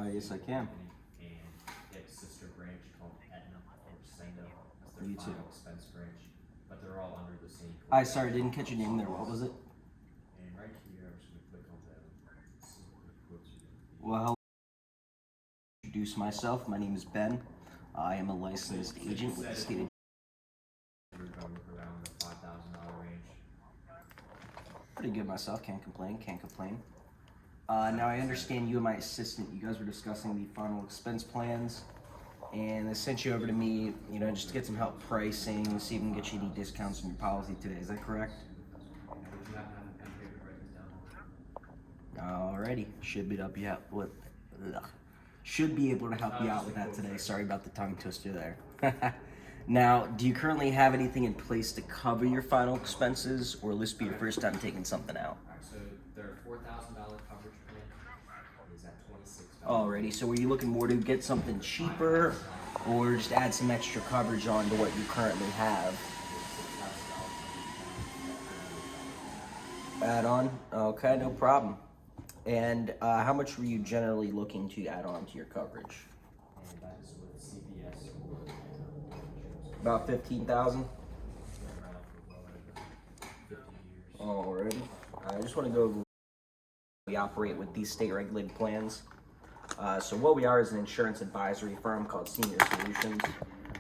Yes, I can. And they have a sister branch called Aetna or Senda. That's their You too. final expense branch, but they're all under the same. Sorry, didn't catch your name there. What was it? And right here, I'm just gonna click on them. See what the quotes are gonna be. Well, hello. Introduce myself. My name is Ben. I am a licensed agent with the state of. We're gonna look around the $5,000 range. Pretty good myself. Can't complain. Can't complain. Now I understand you and my assistant. You guys were discussing the final expense plans, and they sent you over to me. You know, just to get some help pricing, see if we can get you any discounts on your policy today. Is that correct? And would you happen to have a pen and paper to write this down? Alrighty. Should be able to help you out with. Should be able to help you out with that today. Sorry about the tongue twister there. Now, do you currently have anything in place to cover your final expenses, or will this be your first time taking something out? Alright, so their $4,000 coverage plan is at $26. Alrighty, so were you looking more to get something cheaper, or just add some extra coverage onto what you currently have? Add on? Okay, no problem. And how much were you generally looking to add on to your coverage? And that is with CVS or About 15,000. been around for well over 50 years. Alrighty. I just want to go over. We operate with these state-regulated plans. So what we are is an insurance advisory firm called Senior Solutions.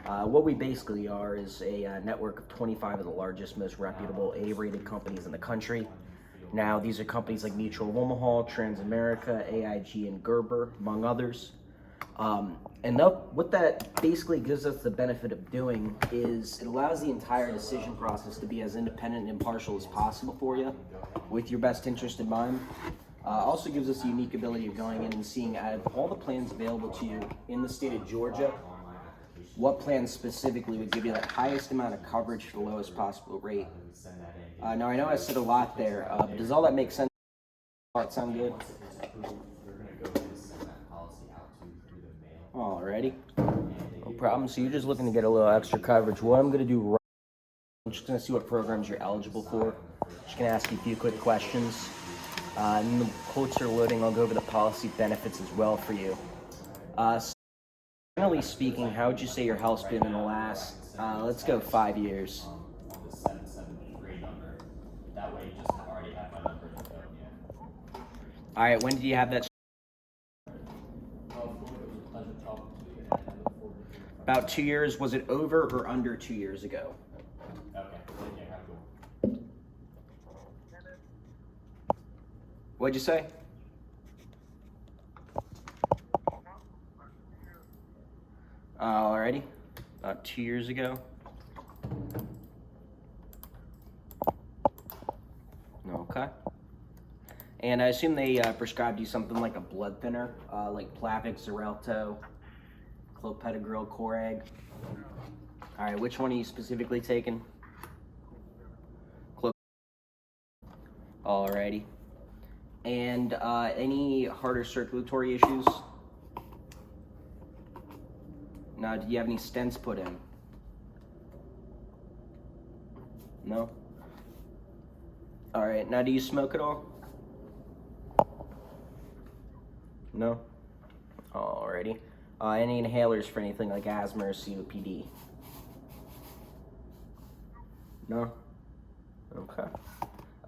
What we basically are is a network of 25 of the largest, most reputable A-rated companies in the country. Now, these are companies like Mutual of Omaha, Transamerica, AIG, and Gerber, among others. What that basically gives us the benefit of doing is it allows the entire decision process to be as independent and impartial as possible for you, with your best interest in mind. Also gives us the unique ability of going in and seeing out of all the plans available to you in the state of Georgia, what plan specifically would give you the highest amount of coverage for the lowest possible rate. Now I know I said a lot there, but does all that make sense? Does that sound good? Alrighty, no problem. So you're just looking to get a little extra coverage. What I'm gonna do, I'm just gonna see what programs you're eligible for. Just gonna ask you a few quick questions. And the quotes are loading. I'll go over the policy benefits as well for you. So generally speaking, how would you say your health's been in the last, let's go 5 years? On the 773 number. That way you just already have my number to go, yeah. All right, when did you have that? About 2 years. Was it over or under 2 years ago? Okay, yeah, have a good one. What'd you say? Alrighty, about 2 years ago. Okay. And I assume they prescribed you something like a blood thinner, like Plavix, Xarelto, clopidogrel, Coreg. All right, which one are you specifically taking? Alrighty. And any heart or circulatory issues? Now, do you have any stents put in? No? Alright, now do you smoke at all? No? Alrighty. Any inhalers for anything like asthma or COPD? No? Okay.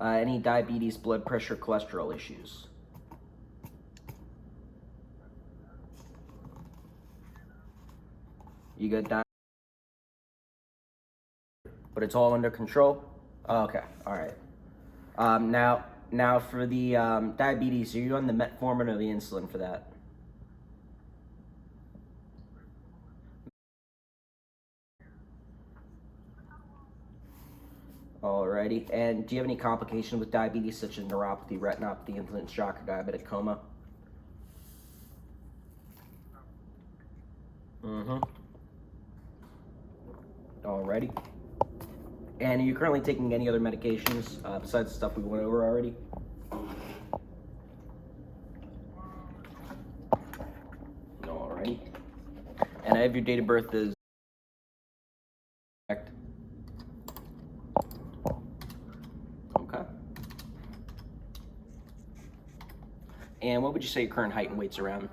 Any diabetes, blood pressure, cholesterol issues? You got diabetes? But it's all under control? Okay, alright. Now for the diabetes, are you on the metformin or the insulin for that? Alrighty, and do you have any complications with diabetes such as neuropathy, retinopathy, insulin shock, or diabetic coma? Alrighty. And are you currently taking any other medications besides the stuff we went over already? Alrighty. And I have your date of birth is correct. Okay. And what would you say your current height and weight's around?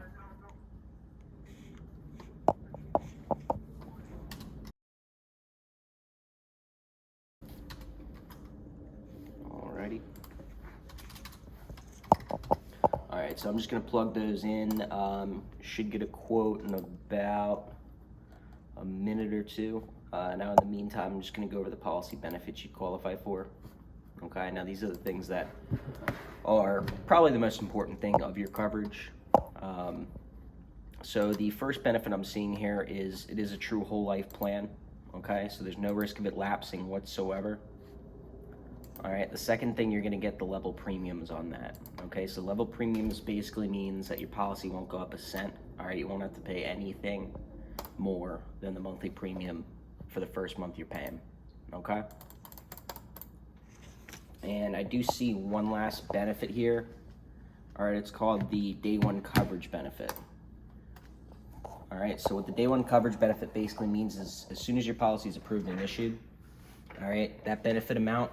right, so I'm just gonna plug those in. Should get a quote in about a minute or two. Now in the meantime, I'm just gonna go over the policy benefits you qualify for. Okay, now these are the things that are probably the most important thing of your coverage. So the first benefit I'm seeing here is it is a true whole life plan. Okay, so there's no risk of it lapsing whatsoever. All right, the second thing, you're gonna get the level premiums on that. Okay, so level premiums basically means that your policy won't go up a cent. All right, you won't have to pay anything more than the monthly premium for the first month you're paying. Okay? And I do see one last benefit here. All right, it's called the day one coverage benefit. All right, so what the day one coverage benefit basically means is as soon as your policy is approved and issued, all right, that benefit amount,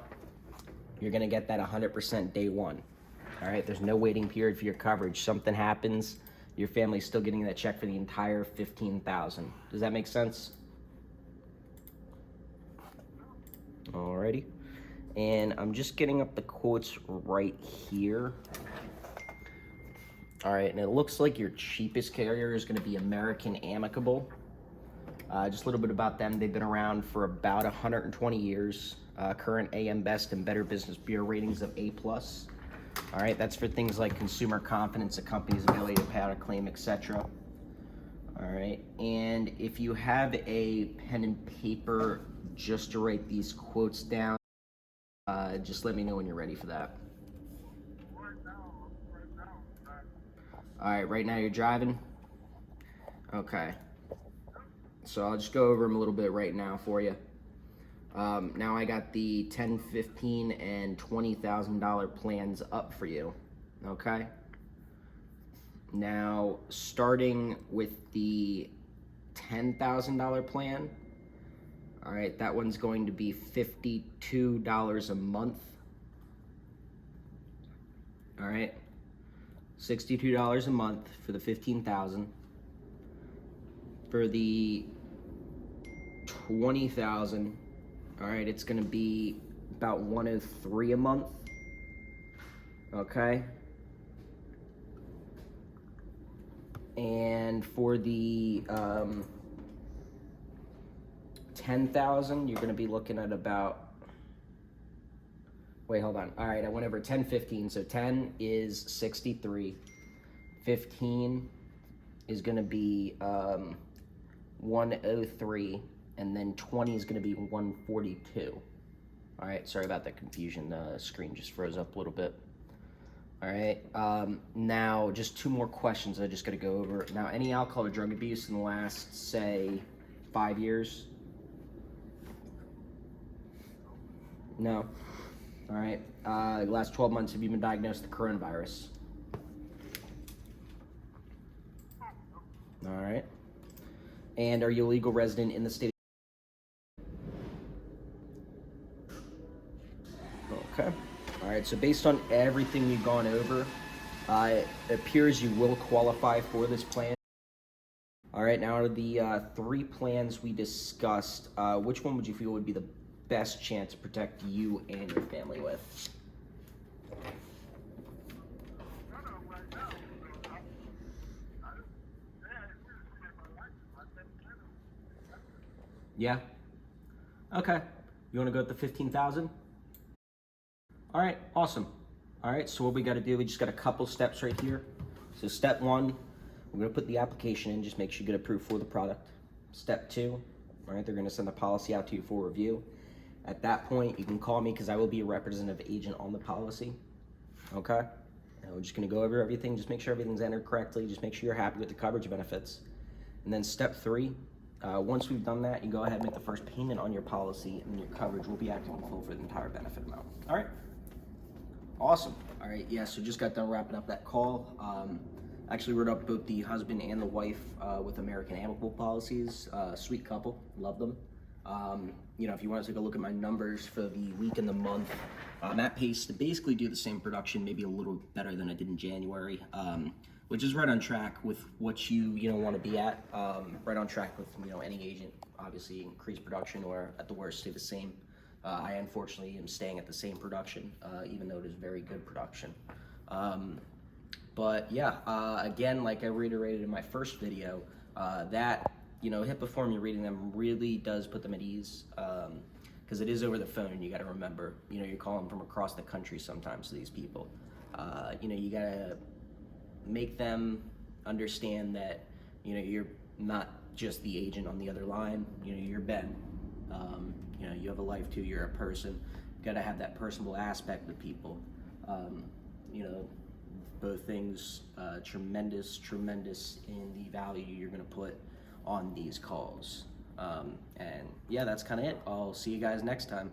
you're gonna get that 100% day one. All right, there's no waiting period for your coverage. Something happens, your family's still getting that check for the entire $15,000. Does that make sense? Alrighty, and I'm just getting up the quotes right here. All right, and it looks like your cheapest carrier is gonna be American Amicable. Just a little bit about them. They've been around for about 120 years. Current AM Best and Better Business Bureau ratings of A+. All right, that's for things like consumer confidence, a company's ability to pay out a claim, etc. All right, and if you have a pen and paper just to write these quotes down, just let me know when you're ready for that. All right, right now you're driving? Okay. So I'll just go over them a little bit right now for you. Now I got the $10,000, $15,000, and $20,000 plans up for you, okay? Now, starting with the $10,000 plan, all right, that one's going to be $52 a month, all right? $62 a month for the $15,000. For the $20,000, all right, it's gonna be about $103 a month, okay? And for the 10,000, you're gonna be looking at about, wait, hold on. All right, I went over 10, 15. So 10 is 63. 15 is gonna be 103, and then 20 is gonna be 142. All right, sorry about that confusion. The screen just froze up a little bit. All right, now just two more questions I just gotta go over. Now, any alcohol or drug abuse in the last, say, 5 years? No? All right, last 12 months, have you been diagnosed with the coronavirus? All right. And are you a legal resident in the state? Okay. All right, so based on everything we've gone over, it appears you will qualify for this plan. All right, now out of the 3 plans we discussed, which one would you feel would be the best chance to protect you and your family with? Yeah? Okay. You want to go with the 15,000? All right, awesome. All right, so what we got to do, we just got a couple steps right here. So step 1, we're going to put the application in, just make sure you get approved for the product. Step 2, all right, they're going to send the policy out to you for review. At that point, you can call me because I will be a representative agent on the policy. Okay? And we're just going to go over everything, just make sure everything's entered correctly, just make sure you're happy with the coverage benefits. And then step 3, once we've done that, you go ahead and make the first payment on your policy, and your coverage will be active in full for the entire benefit amount. All right? Awesome. All right, yeah, so just got done wrapping up that call. Actually wrote up both the husband and the wife with American Amicable policies. Sweet couple, love them. You know, if you want to take a look at my numbers for the week and the month, I'm at pace to basically do the same production, maybe a little better than I did in January, which is right on track with what you want to be at. Right on track with any agent. Obviously, increase production or at the worst stay the same. I unfortunately am staying at the same production, even though it is very good production. But yeah, again, like I reiterated in my first video, that, you know, HIPAA form, you're reading them really does put them at ease, because it is over the phone. You got to remember, you know, you're calling from across the country sometimes to these people. You know, you got to make them understand that, you know, you're not just the agent on the other line. You know, you're Ben. You know, you have a life too. You're a person. You got to have that personable aspect with people. You know, both things, tremendous in the value you're going to put on these calls. And yeah, that's kind of it. I'll see you guys next time.